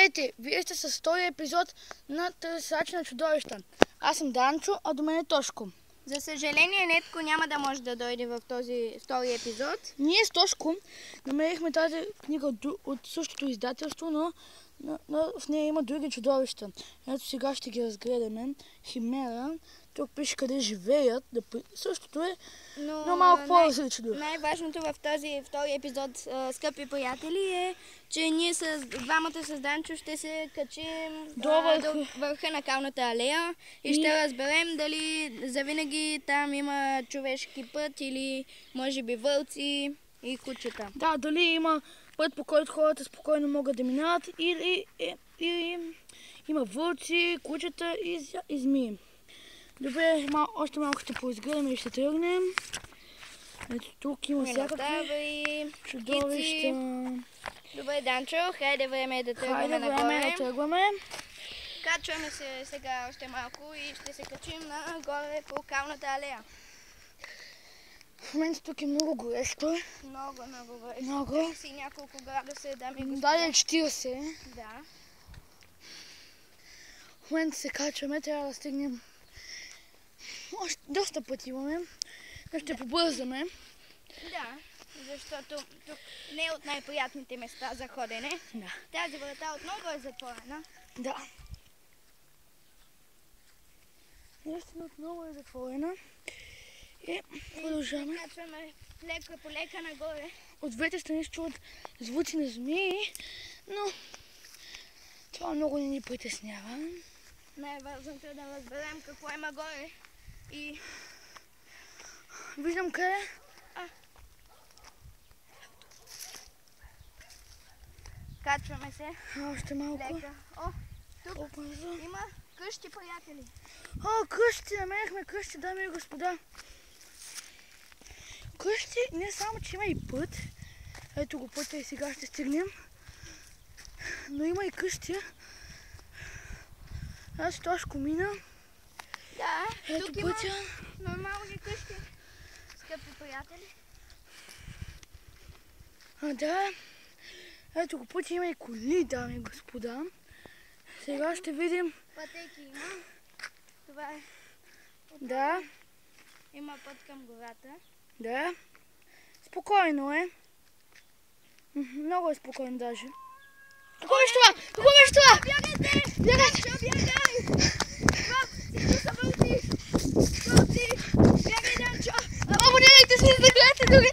Здравейте! Вие сте с втория епизод на Търсачи на чудовища. Аз съм Данчо, а до мен е Тошко. За съжаление, Нетко няма да може да дойде в този втори епизод. Ние с Тошко намерихме тази книга от същото издателство, но в нея има други чудовища. Ето сега ще ги разгледаме. Химера, тук пише къде живеят. Същото е, но малко по-различно. Най-важното в този втори епизод, скъпи приятели, е, че ние с двамата с Данчо ще се качим до върха на Калната алея и ще разберем дали завинаги там има човешки път или може би вълци и кучета. Да, дали има път, по който хората спокойно могат да минават, или има вълци, кучета и змии. Добре, още малко ще поизгледаме и ще тръгнем. Ето тук има всякакви чудовища. Добре, Данчо, хайде време е да тръгваме нагоре. Хайде време е да тръгваме. Качваме се сега още малко и ще се качим нагоре по Калната алея. В момента тук е много горещо. Много горещо. Много. 30 и няколко градуса, дами и господа. Даже 40. Да. В момента се качваме, трябва да стигнем. Още доста пъти имаме. Ще побързаме. Да, защото тук не е от най-приятните места за ходене. Да. Тази врата отново е затворена. Да. Наистина отново е затворена. И продължаваме. И качваме лека по лека нагоре. От двете страни се чуват звуци на змии, но това много не ни притеснява. Най-важното е да разберем какво има горе. И виждам къде. Качваме се. Още малко. Лека. О, тук има къщи, приятели. О, къщи! Намерихме къщи, дами и господа. Къщи, не само, че има и път. Ето го пътя и сега ще стигнем. Но има и къщи. Аз Тошко мина. Да, ето тук пътя. Има нормални къщи, скъпи приятели. Да. Ето го пътя, има и коли, дами и господа. Сега ще видим. Пътеки има. Това е. Да. Има път към гората. Да. Спокойно е. Много е спокойно даже. Какво беше това? Какво беше това? Бягайте! Бягайте! Бягай! Всичко са вълци! Вълци! Бягай, Данчо! Абонирайте се, за да гледате други.